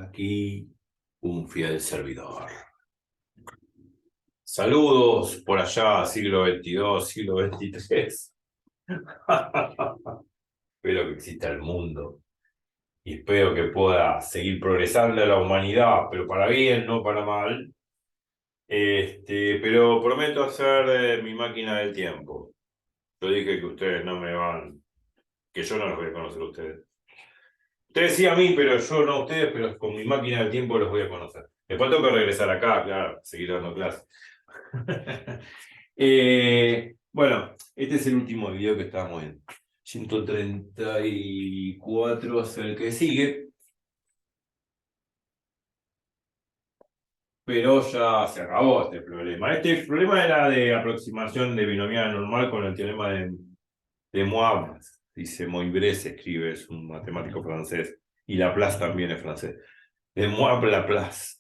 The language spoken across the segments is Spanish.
Aquí un fiel servidor. Saludos por allá, siglo XXII, siglo XXIII. Espero que exista el mundo y espero que pueda seguir progresando la humanidad, pero para bien, no para mal. Pero prometo hacer mi máquina del tiempo. Yo dije que ustedes no me van, que yo no los voy a conocer a ustedes. Ustedes sí a mí, pero yo no a ustedes, pero con mi máquina del tiempo los voy a conocer. Después tengo que regresar acá, claro, seguir dando clases. Bueno, este es el último video que estamos en 134, es el que sigue. Pero ya se acabó este problema. Este problema era de aproximación de binomial normal con el teorema de Moivre. Dice Moivre, se escribe, es un matemático francés. Y Laplace también es francés. De Moivre Laplace.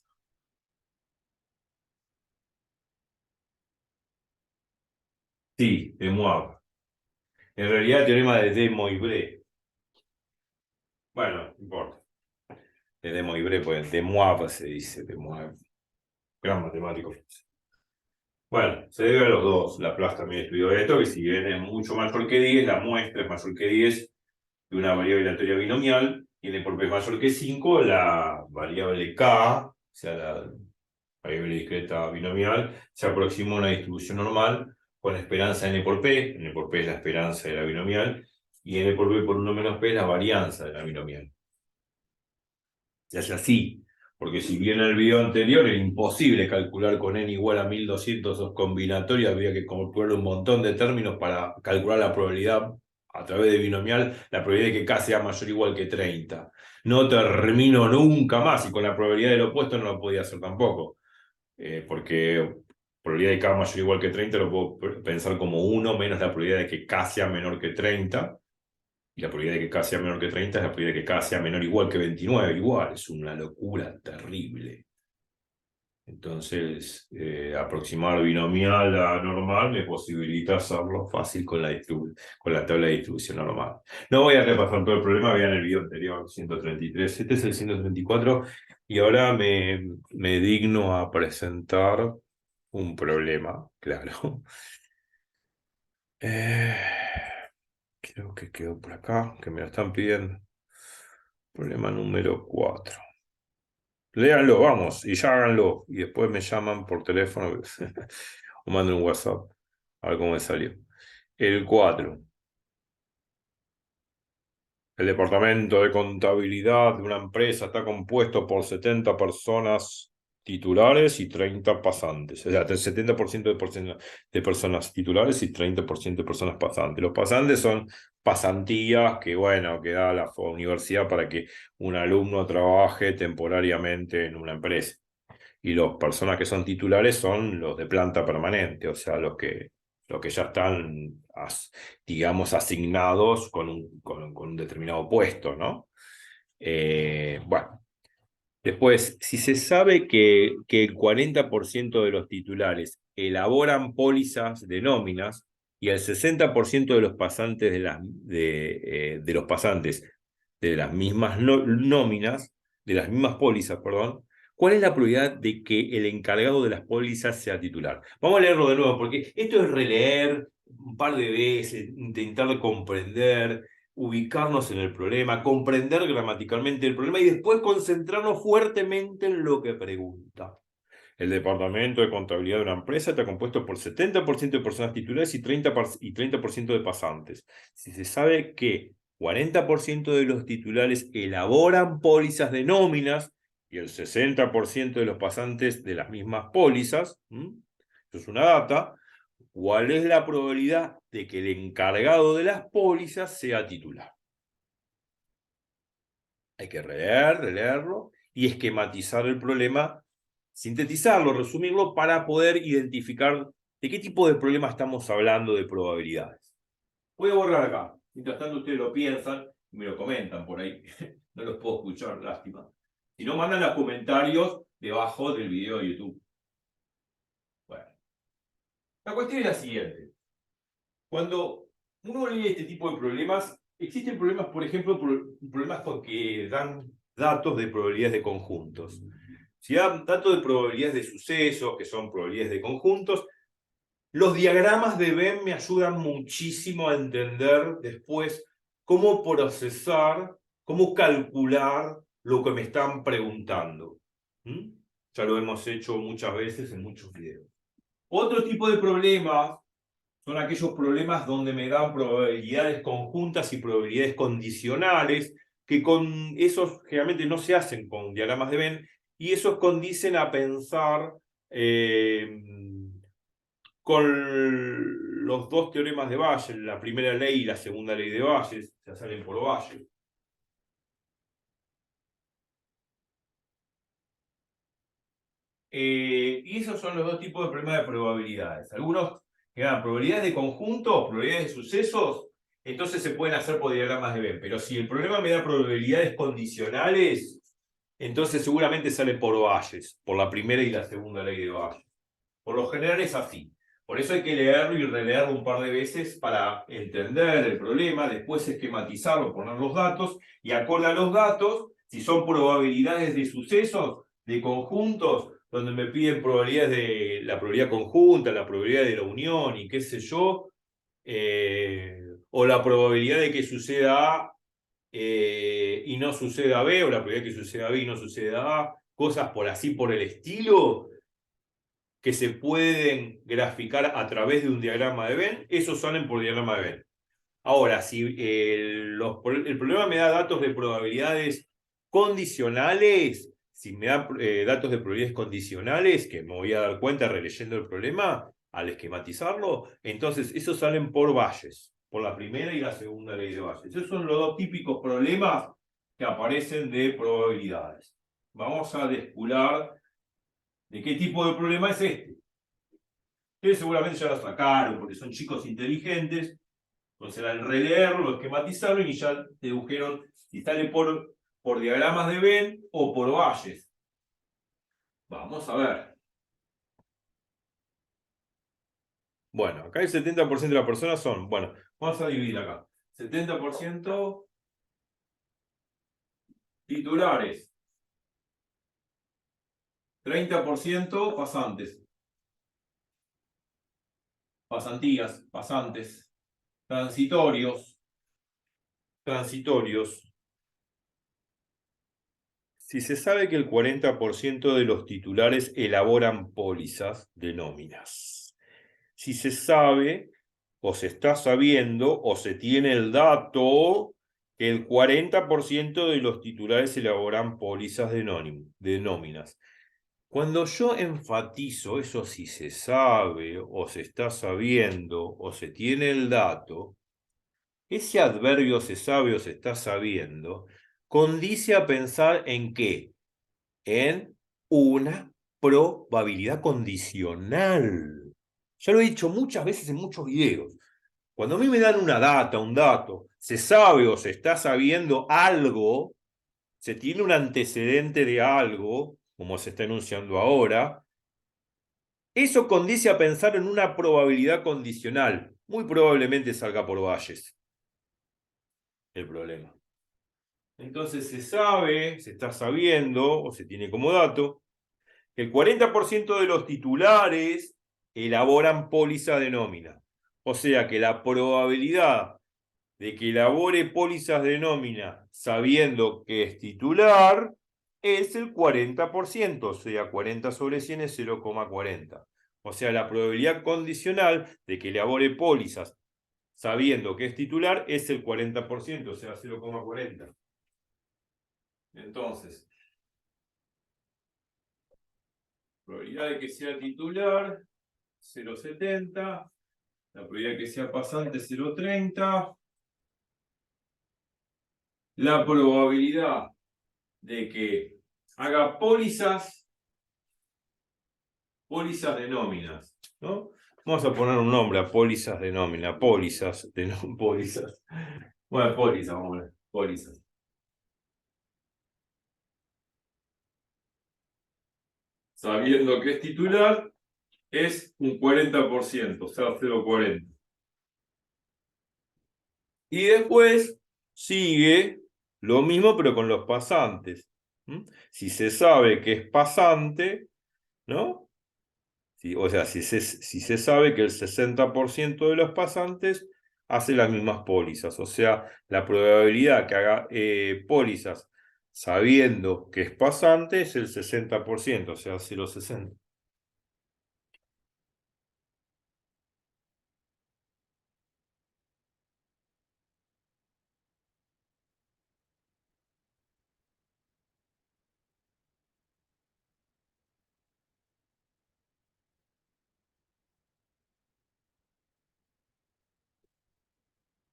Sí, de Moivre. En realidad el teorema de Moivre. Bueno, no importa. De Moivre, pues de Moivre se dice, de Moivre. Gran matemático. Bueno, se debe a los dos. Laplace también estudió esto, que si bien es mucho mayor que 10, la muestra es mayor que 10 de una variable aleatoria binomial, tiene por p mayor que 5, la variable k, o sea, la variable discreta binomial, se aproxima a una distribución normal con esperanza n por p es la esperanza de la binomial, y n por p por 1 menos p es la varianza de la binomial. Se hace así, porque si bien en el video anterior era imposible calcular con n igual a 1200 combinatorias, había que calcular un montón de términos para calcular la probabilidad a través de binomial, la probabilidad de que k sea mayor o igual que 30. No termino nunca más, y con la probabilidad del opuesto no lo podía hacer tampoco, porque probabilidad de k mayor o igual que 30 lo puedo pensar como 1 menos la probabilidad de que k sea menor que 30. Y la probabilidad de que k sea menor que 30 es la probabilidad de que k sea menor o igual que 29. Igual, es una locura terrible. Entonces, aproximar binomial a normal me posibilita hacerlo fácil con la tabla de distribución normal. No voy a repasar todo el problema, vean el video anterior, 133. Este es el 134 y ahora me digno a presentar un problema, claro. Creo que quedó por acá, que me lo están pidiendo. Problema número 4. Léanlo, vamos, y ya háganlo. Y después me llaman por teléfono o manden un WhatsApp. A ver cómo me salió. El 4. El departamento de contabilidad de una empresa está compuesto por 70 personas titulares y 30 pasantes. O sea, el 70% de personas titulares y 30% de personas pasantes. Los pasantes son pasantías que, bueno, que da la universidad para que un alumno trabaje temporariamente en una empresa. Y las personas que son titulares son los de planta permanente, o sea, los que ya están, digamos, asignados con un determinado puesto, ¿no? Bueno, después, si se sabe que el 40% de los titulares elaboran pólizas de nóminas y el 60% de los pasantes de los pasantes de las mismas nóminas, de las mismas pólizas, perdón, ¿cuál es la probabilidad de que el encargado de las pólizas sea titular? Vamos a leerlo de nuevo, porque esto es releer un par de veces, intentar comprender, ubicarnos en el problema, comprender gramaticalmente el problema y después concentrarnos fuertemente en lo que pregunta. El departamento de contabilidad de una empresa está compuesto por 70% de personas titulares y 30% de pasantes. Si se sabe que 40% de los titulares elaboran pólizas de nóminas y el 60% de los pasantes de las mismas pólizas, eso es una data, ¿cuál es la probabilidad de que el encargado de las pólizas sea titular? Hay que releerlo y esquematizar el problema, sintetizarlo, resumirlo para poder identificar de qué tipo de problema estamos hablando de probabilidades. Voy a borrar acá. Mientras tanto ustedes lo piensan y me lo comentan por ahí. No los puedo escuchar, lástima. Si no, mandan los comentarios debajo del video de YouTube. Bueno. La cuestión es la siguiente. Cuando uno lee este tipo de problemas, existen problemas, por ejemplo, problemas que dan datos de probabilidades de conjuntos. Si dan datos de probabilidades de sucesos, que son probabilidades de conjuntos, los diagramas de Venn me ayudan muchísimo a entender después cómo procesar, cómo calcular lo que me están preguntando. ¿Mm? Ya lo hemos hecho muchas veces en muchos videos. Otro tipo de problemas son aquellos problemas donde me dan probabilidades conjuntas y probabilidades condicionales, que con esos generalmente no se hacen con diagramas de Venn, y esos condicen a pensar con los dos teoremas de Bayes, la primera ley y la segunda ley de Bayes, ya salen por Bayes. Y esos son los dos tipos de problemas de probabilidades. Algunos que dan probabilidades de conjuntos, probabilidades de sucesos, entonces se pueden hacer por diagramas de Venn. Pero si el problema me da probabilidades condicionales, entonces seguramente sale por Bayes, por la primera y la segunda ley de Bayes. Por lo general es así. Por eso hay que leerlo y releerlo un par de veces para entender el problema, después esquematizarlo, poner los datos, y acorde a los datos, si son probabilidades de sucesos, de conjuntos, donde me piden probabilidades de la probabilidad conjunta, la probabilidad de la unión y qué sé yo, o la probabilidad de que suceda A y no suceda B, o la probabilidad de que suceda B y no suceda A, cosas por así por el estilo, que se pueden graficar a través de un diagrama de Venn, esos salen por diagrama de Venn. Ahora, si el problema me da datos de probabilidades condicionales, si me da datos de probabilidades condicionales, que me voy a dar cuenta releyendo el problema, al esquematizarlo, entonces esos salen por Bayes, por la primera y la segunda ley de Bayes. Esos son los dos típicos problemas que aparecen de probabilidades. Vamos a descular de qué tipo de problema es este. Ustedes seguramente ya lo sacaron porque son chicos inteligentes. Entonces al releerlo, esquematizaron y ya dedujeron si sale por diagramas de Venn o por Bayes. Vamos a ver. Bueno, acá el 70% de las personas son, bueno, vamos a dividir acá. 70% titulares. 30% pasantes. Pasantías, pasantes. Transitorios. Transitorios. Si se sabe que el 40% de los titulares elaboran pólizas de nóminas. Si se sabe, o se está sabiendo, o se tiene el dato, que el 40% de los titulares elaboran pólizas de nóminas. Cuando yo enfatizo eso, si se sabe, o se está sabiendo, o se tiene el dato, ese adverbio se sabe o se está sabiendo condice a pensar en qué, en una probabilidad condicional. Ya lo he dicho muchas veces en muchos videos. Cuando a mí me dan una data, un dato, se sabe o se está sabiendo algo, se tiene un antecedente de algo, como se está enunciando ahora, eso condice a pensar en una probabilidad condicional. Muy probablemente salga por Bayes el problema. Entonces se sabe, se está sabiendo, o se tiene como dato, que el 40% de los titulares elaboran póliza de nómina. O sea que la probabilidad de que elabore pólizas de nómina sabiendo que es titular es el 40%, o sea, 40 sobre 100 es 0,40. O sea, la probabilidad condicional de que elabore pólizas sabiendo que es titular es el 40%, o sea, 0,40. Entonces, probabilidad de que sea titular, 0,70. La probabilidad de que sea pasante, 0,30. La probabilidad de que haga pólizas de nóminas, ¿no? Vamos a poner un nombre a pólizas de nómina, pólizas de pólizas. Bueno, pólizas, vamos a ver, pólizas. Sabiendo que es titular, es un 40%, o sea, 0,40. Y después sigue Lo mismo, pero con los pasantes. Si se sabe que es pasante, ¿no? O sea, si se sabe que el 60% de los pasantes hace las mismas pólizas. O sea, la probabilidad que haga pólizas sabiendo que es pasante es el 60%, o sea, 0,60.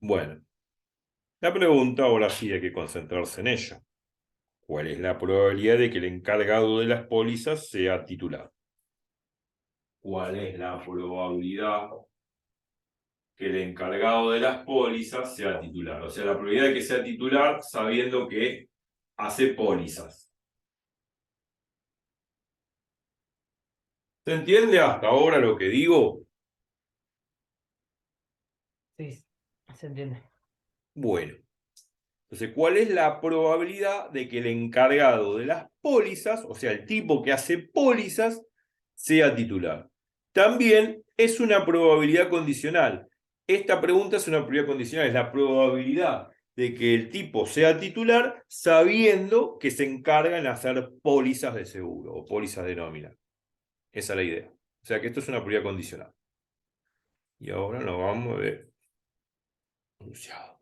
Bueno, la pregunta ahora sí hay que concentrarse en ella. ¿Cuál es la probabilidad de que el encargado de las pólizas sea titular? ¿Cuál es la probabilidad que el encargado de las pólizas sea titular? O sea, la probabilidad de que sea titular sabiendo que hace pólizas. ¿Se entiende hasta ahora lo que digo? Sí, se entiende. Bueno, entonces, ¿cuál es la probabilidad de que el encargado de las pólizas, o sea, el tipo que hace pólizas, sea titular? También es una probabilidad condicional. Esta pregunta es una probabilidad condicional, es la probabilidad de que el tipo sea titular sabiendo que se encarga en hacer pólizas de seguro o pólizas de nómina. Esa es la idea. O sea que esto es una probabilidad condicional. Y ahora nos vamos a ver. Enunciado.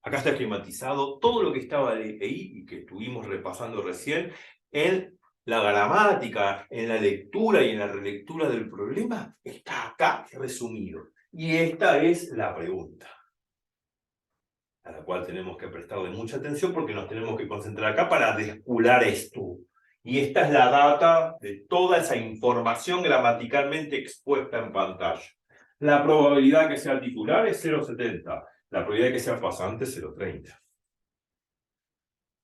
Acá está esquematizado todo lo que estaba ahí y que estuvimos repasando recién en la gramática, en la lectura y en la relectura del problema. Está acá resumido. Y esta es la pregunta, a la cual tenemos que prestarle mucha atención porque nos tenemos que concentrar acá para descular esto. Y esta es la data de toda esa información gramaticalmente expuesta en pantalla. La probabilidad que sea titular es 0,70. La probabilidad de que sea pasante es 0,30.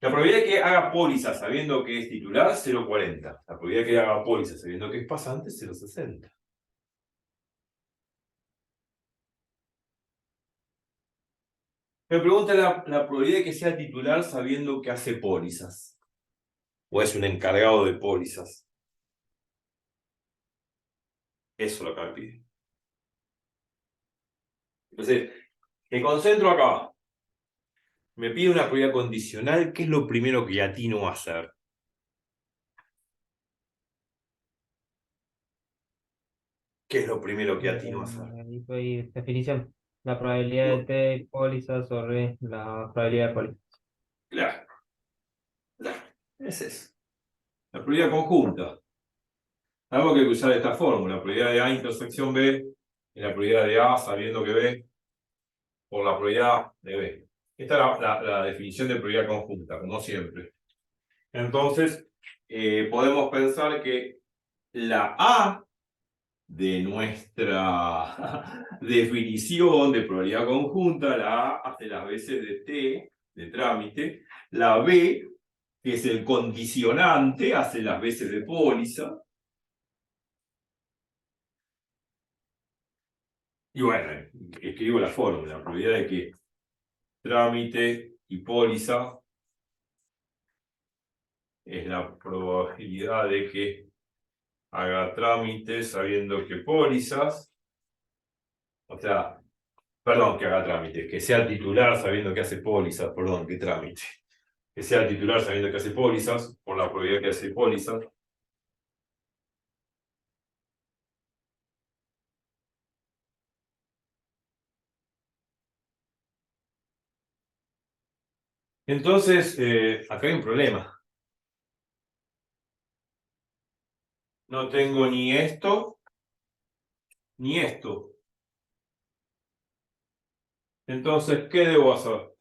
La probabilidad de que haga póliza sabiendo que es titular es 0,40. La probabilidad de que haga póliza sabiendo que es pasante es 0,60. Me pregunta la probabilidad de que sea titular sabiendo que hace pólizas. O es un encargado de pólizas. Eso es lo que me pide. Entonces, me concentro acá. Me pide una probabilidad condicional. ¿Qué es lo primero que atino a hacer? ¿Qué es lo primero que atino a hacer? Y pues, definición. La probabilidad de No, T póliza sobre la probabilidad de póliza. claro, claro. Es eso. La probabilidad conjunta. Algo que hay que usar esta fórmula. La probabilidad de A intersección B es la probabilidad de A sabiendo que B por la probabilidad de B. Esta es la definición de probabilidad conjunta, como siempre. Entonces, podemos pensar que la A de nuestra definición de probabilidad conjunta, la A hace las veces de T, de trámite, la B, que es el condicionante, hace las veces de póliza, y bueno, escribo la fórmula, la probabilidad de que trámite y póliza es la probabilidad de que haga trámites sabiendo que pólizas, o sea, perdón, que haga trámites, que sea titular sabiendo que hace pólizas, perdón, que trámite, que sea titular sabiendo que hace pólizas, por la probabilidad que hace pólizas. Entonces, acá hay un problema. No tengo ni esto, ni esto. Entonces, ¿qué debo hacer?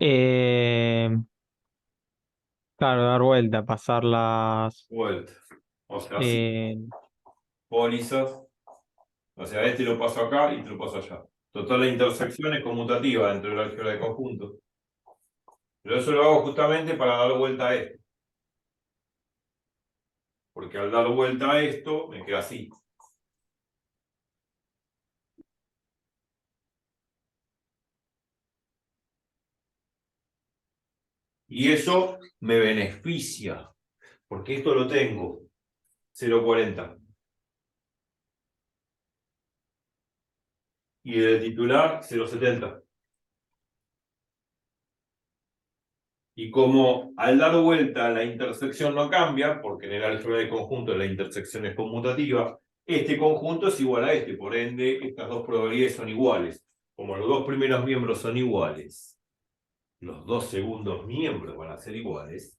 Eh, claro, dar vuelta, pasarlas. Vuelta. O sea, así. eh, Pólizas. O sea, este lo paso acá y te lo paso allá. Total, la intersección es conmutativa dentro del álgebra de conjunto. Pero eso lo hago justamente para dar vuelta a esto. Porque al dar vuelta a esto, me queda así. Y eso me beneficia, porque esto lo tengo, 0,40. Y el titular, 0,70. Y como al dar vuelta la intersección no cambia, porque en el álgebra de conjunto la intersección es conmutativa, este conjunto es igual a este, por ende estas dos probabilidades son iguales. Como los dos primeros miembros son iguales, los dos segundos miembros van a ser iguales.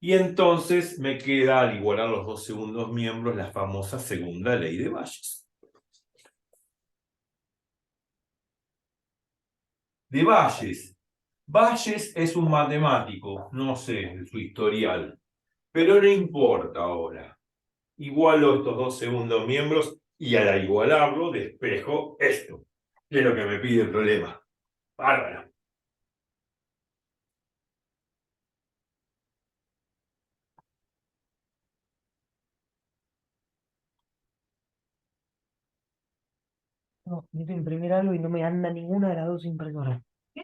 Y entonces me queda, al igualar los dos segundos miembros, la famosa segunda ley de Bayes. De Bayes. Bayes es un matemático, no sé su historial, pero no importa ahora. Igualo estos dos segundos miembros y al igualarlo despejo esto, que es lo que me pide el problema. Bárbaro. No, necesito imprimir algo y no me anda ninguna de las dos impresoras. ¿Qué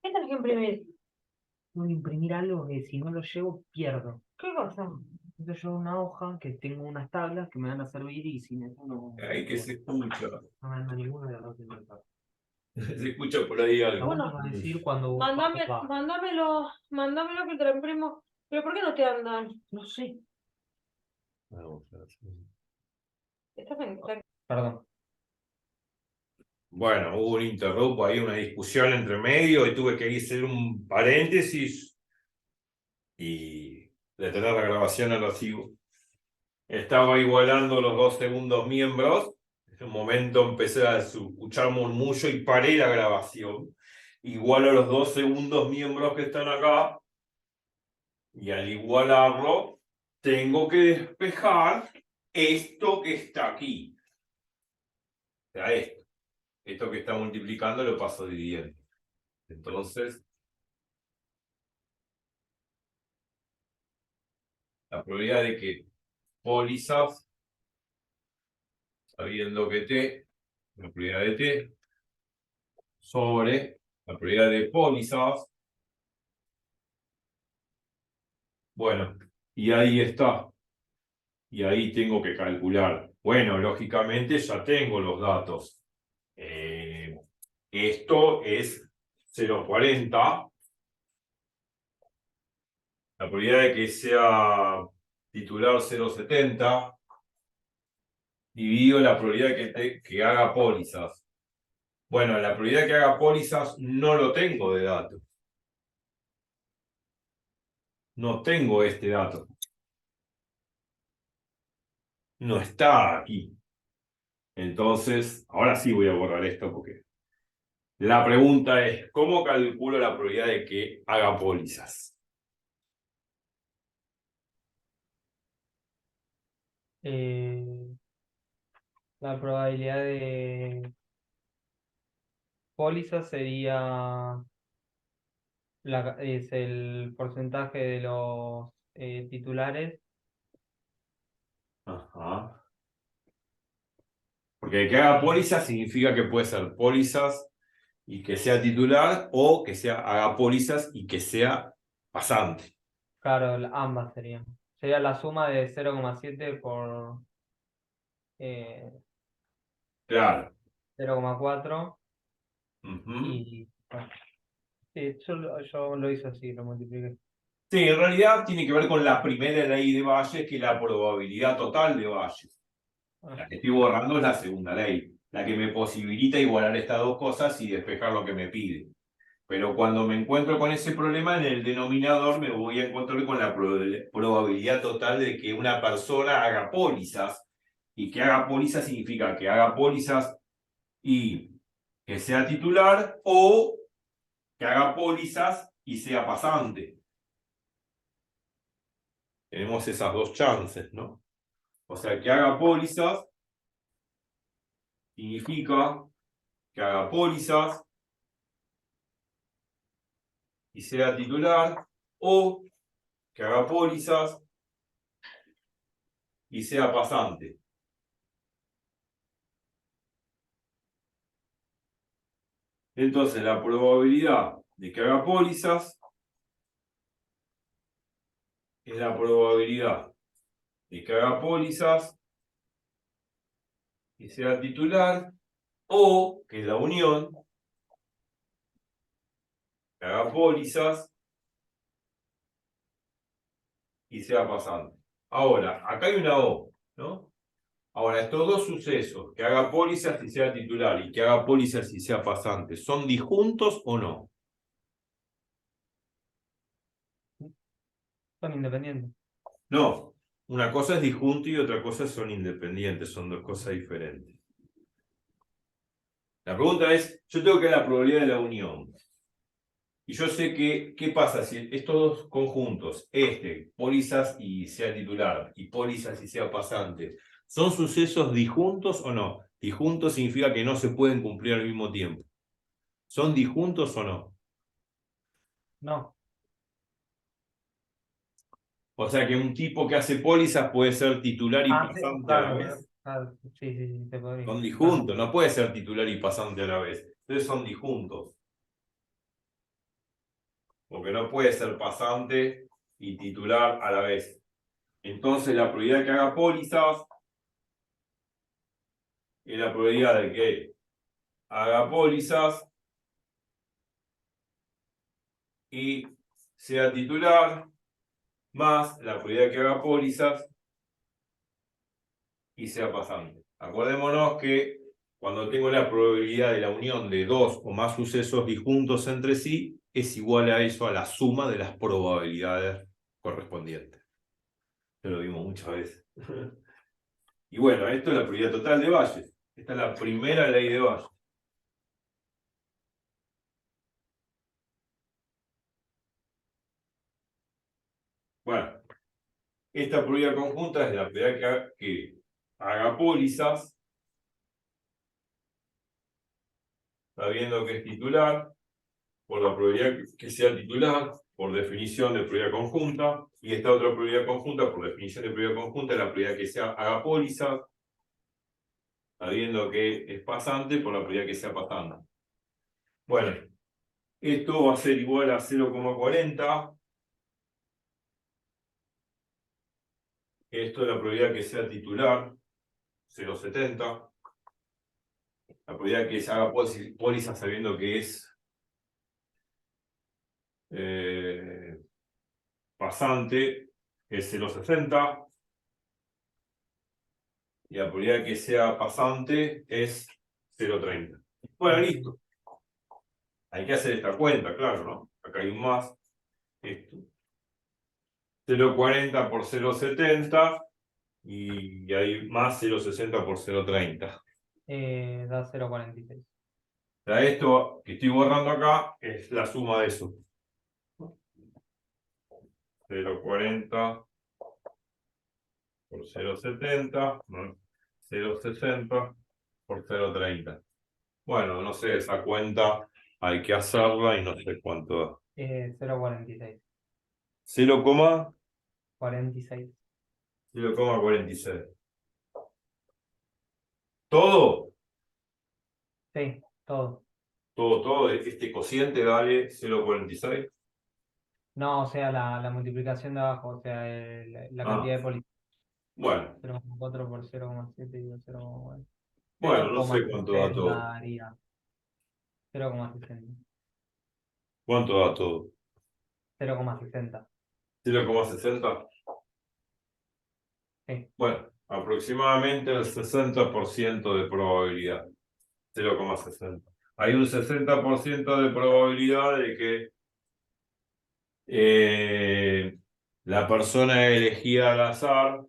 tenés que imprimir? Voy a imprimir algo que si no lo llevo pierdo. ¿Qué cosa? Yo llevo una hoja que tengo unas tablas que me van a servir y sin eso Ahí que se escucha. no me anda ninguna de las dos impresoras. Se escucha por ahí algo. Bueno, va a decir cuando Mándamelo que te lo imprimo. ¿Pero por qué no te andan? no sé. Estás en... Perdón. Bueno, hubo un interrumpo ahí, una discusión entre medio y tuve que hacer un paréntesis y detener la grabación al archivo. Estaba igualando los dos segundos miembros. En un momento empecé a escuchar murmullo y paré la grabación. Igualo los dos segundos miembros que están acá. Y al igualarlo, tengo que despejar esto que está aquí. O sea, esto. Esto que está multiplicando lo paso dividiendo. Entonces, la probabilidad de que pólizas, sabiendo que t, la probabilidad de t, sobre la probabilidad de pólizas. Bueno, y ahí está. Y ahí tengo que calcular. Bueno, lógicamente ya tengo los datos. Esto es 0,40. La probabilidad de que sea titular 0,70 dividido la probabilidad que haga pólizas. Bueno, la probabilidad de que haga pólizas no lo tengo de dato. No tengo este dato. No está aquí. Entonces, ahora sí voy a borrar esto porque la pregunta es, ¿cómo calculo la probabilidad de que haga pólizas? La probabilidad de póliza sería es el porcentaje de los titulares. Ajá. Porque que haga pólizas significa que puede ser pólizas y que sea titular o que haga pólizas y que sea pasante. Claro, ambas serían. Sería la suma de 0,7 por Claro. 0,4 Ujú. y bueno, sí, yo lo hice así, lo multipliqué. Sí, en realidad tiene que ver con la primera ley de Bayes, que es la probabilidad total de Bayes. La que estoy borrando es la segunda ley, la que me posibilita igualar estas dos cosas y despejar lo que me pide. Pero cuando me encuentro con ese problema, en el denominador me voy a encontrar con la probabilidad total de que una persona haga pólizas. Y que haga pólizas significa que haga pólizas y que sea titular o que haga pólizas y sea pasante. Tenemos esas dos chances, ¿no? O sea, que haga pólizas significa que haga pólizas y sea titular, o que haga pólizas y sea pasante. Entonces, la probabilidad de que haga pólizas es la probabilidad de que haga pólizas y sea titular, o que la unión que haga pólizas y sea pasante. Ahora, acá hay una O, ¿no? Ahora, estos dos sucesos, que haga pólizas y sea titular y que haga pólizas y sea pasante, ¿son disjuntos o no? Son independientes. No, una cosa es disjunto y otra cosa son independientes, son dos cosas diferentes. La pregunta es, yo tengo que ver la probabilidad de la unión. Y yo sé que, ¿qué pasa si estos dos conjuntos, pólizas y sea titular, y pólizas y sea pasante, son sucesos disjuntos o no? Disjuntos significa que no se pueden cumplir al mismo tiempo. ¿Son disjuntos o no? No. O sea que un tipo que hace pólizas puede ser titular y Ah, sí, pasante a la claro, vez. claro. Sí, sí, sí, te podría. Son Claro. disjuntos, no puede ser titular y pasante a la vez. Entonces son disjuntos. Porque no puede ser pasante y titular a la vez. Entonces la probabilidad de que haga pólizas es la probabilidad de que haga pólizas y sea titular más la probabilidad de que haga pólizas y sea pasante. Acordémonos que cuando tengo la probabilidad de la unión de dos o más sucesos disjuntos entre sí, es igual a eso, a la suma de las probabilidades correspondientes. Esto lo vimos muchas veces. Y bueno, esto es la probabilidad total de Bayes. Esta es la primera ley de Bayes. Bueno, esta probabilidad conjunta es la probabilidad que haga pólizas, sabiendo que es titular, por la probabilidad que sea titular, por definición de probabilidad conjunta, y esta otra probabilidad conjunta, por definición de probabilidad conjunta, es la probabilidad que sea haga pólizas, sabiendo que es pasante, por la probabilidad que sea pasante. Bueno, esto va a ser igual a 0,40. Esto es la probabilidad que sea titular, 0,70. La probabilidad que se haga póliza sabiendo que es pasante es 0,60. Y la probabilidad que sea pasante es 0,30. Bueno, listo. Hay que hacer esta cuenta, claro, ¿no? Acá hay un más. Esto. 0,40 por 0,70 y hay más 0,60 por 0,30. Da 0,46. Para esto que estoy borrando acá es la suma de eso. 0,40 por 0,70, ¿no? 0,60 por 0,30. Bueno, no sé, esa cuenta hay que hacerla y no sé cuánto da. 0,46. 0,46. 46. ¿Todo? Sí, todo. Todo. Este cociente vale 0,46. No, o sea, la multiplicación de abajo, o sea, la Ah, cantidad de poli. bueno. 0,4 por 0,7 y 0,4. Bueno, no sé cuánto da 0,60 todo. daría. 0,60. ¿Cuánto da todo? 0,60. 0,60. Sí. Bueno, aproximadamente el 60% de probabilidad. 0,60. Hay un 60% de probabilidad de que la persona elegida al azar,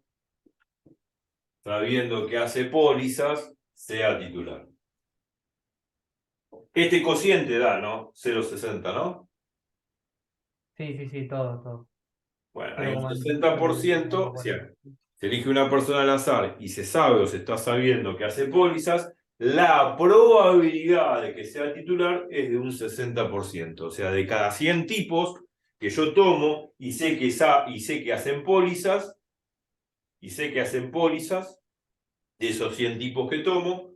sabiendo que hace pólizas, sea titular. Este cociente da, ¿no? 0,60, ¿no? Sí, todo. Bueno, hay un 60%, 0,26, o sea, se elige una persona al azar y se sabe o se está sabiendo que hace pólizas, la probabilidad de que sea titular es de un 60%. O sea, de cada 100 tipos que yo tomo y sé que hacen pólizas, de esos 100 tipos que tomo,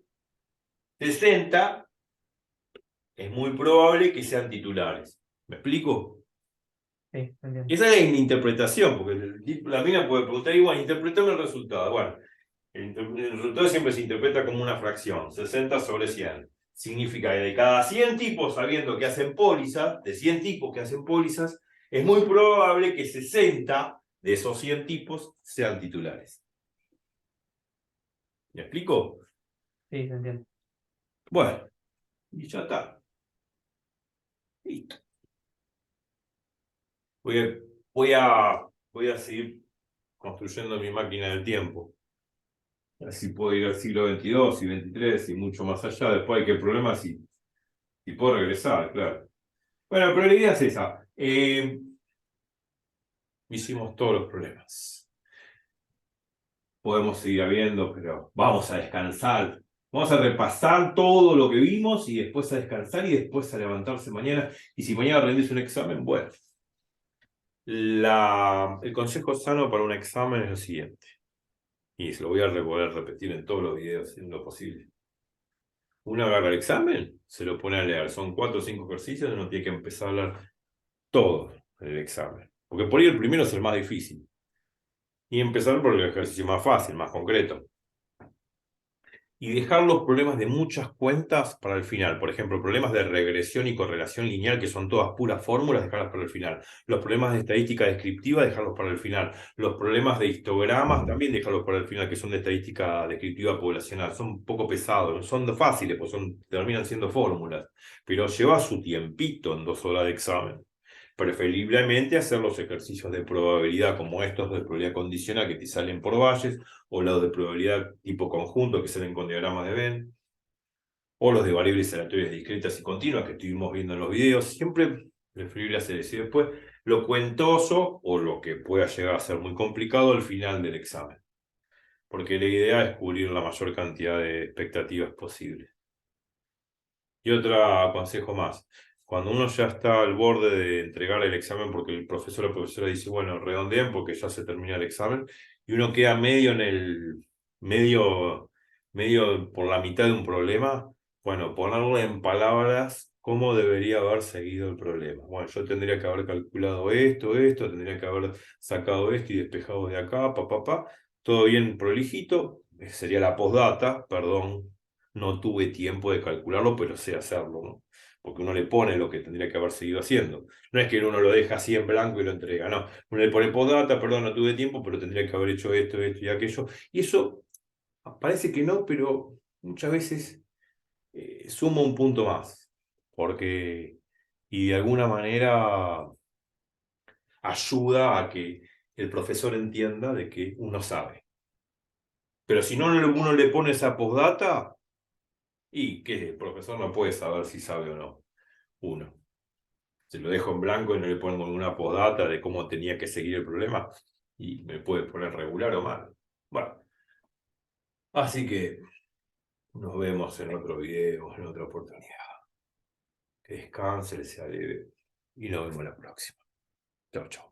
60 es muy probable que sean titulares. ¿Me explico? Sí, entiendo. Esa es la interpretación, porque la mina puede preguntar igual, interpretame el resultado. Bueno, el resultado siempre se interpreta como una fracción, 60 sobre 100. Significa que de cada 100 tipos sabiendo que hacen pólizas, de 100 tipos que hacen pólizas, es muy probable que 60 de esos 100 tipos sean titulares. ¿Me explico? Sí, se entiende. Bueno, y ya está. Listo. Voy a seguir construyendo mi máquina del tiempo. Así puedo ir al siglo XXII y XXIII y mucho más allá. Después hay que problema si puedo regresar, claro. Bueno, pero la idea es esa. Hicimos todos los problemas. Podemos seguir habiendo, pero vamos a descansar. Vamos a repasar todo lo que vimos y después a descansar y después a levantarse mañana. Y si mañana rendís un examen, bueno. El consejo sano para un examen es el siguiente. Y se lo voy a volver a repetir en todos los videos en lo posible. Uno agarra el examen, se lo pone a leer. Son 4 o 5 ejercicios y uno tiene que empezar a hablar todo en el examen. Porque por ahí el primero es el más difícil. Y empezar por el ejercicio más fácil, más concreto. Y dejar los problemas de muchas cuentas para el final. Por ejemplo, problemas de regresión y correlación lineal, que son todas puras fórmulas, dejarlas para el final. Los problemas de estadística descriptiva, dejarlos para el final. Los problemas de histogramas, también dejarlos para el final, que son de estadística descriptiva poblacional. Son un poco pesados, son fáciles, pues terminan siendo fórmulas. Pero lleva su tiempito en 2 horas de examen. Preferiblemente hacer los ejercicios de probabilidad como estos de probabilidad condicional que te salen por valles, o los de probabilidad tipo conjunto que salen con diagramas de Venn, o los de variables aleatorias discretas y continuas que estuvimos viendo en los videos. Siempre preferible hacer eso. Y después lo cuentoso o lo que pueda llegar a ser muy complicado al final del examen. Porque la idea es cubrir la mayor cantidad de expectativas posible. Y otro consejo más. Cuando uno ya está al borde de entregar el examen porque el profesor o la profesora dice, bueno, redondeen porque ya se termina el examen, y uno queda medio en el, medio por la mitad de un problema, bueno, ponerlo en palabras cómo debería haber seguido el problema. Bueno, yo tendría que haber calculado esto, tendría que haber sacado esto y despejado de acá, todo bien prolijito, sería la postdata, perdón, no tuve tiempo de calcularlo, pero sé hacerlo, ¿no? Porque uno le pone lo que tendría que haber seguido haciendo. No es que uno lo deja así en blanco y lo entrega, no. Uno le pone postdata, perdón, no tuve tiempo, pero tendría que haber hecho esto y aquello. Y eso parece que no, pero muchas veces suma un punto más. Porque, y de alguna manera ayuda a que el profesor entienda de que uno sabe. Pero si no uno le pone esa postdata, y que el profesor no puede saber si sabe o no uno. Se lo dejo en blanco y no le pongo ninguna postdata de cómo tenía que seguir el problema y me puede poner regular o mal. Bueno, así que nos vemos en otro video, en otra oportunidad. Que descanse, les sea leve y nos vemos la próxima. Chau, chau.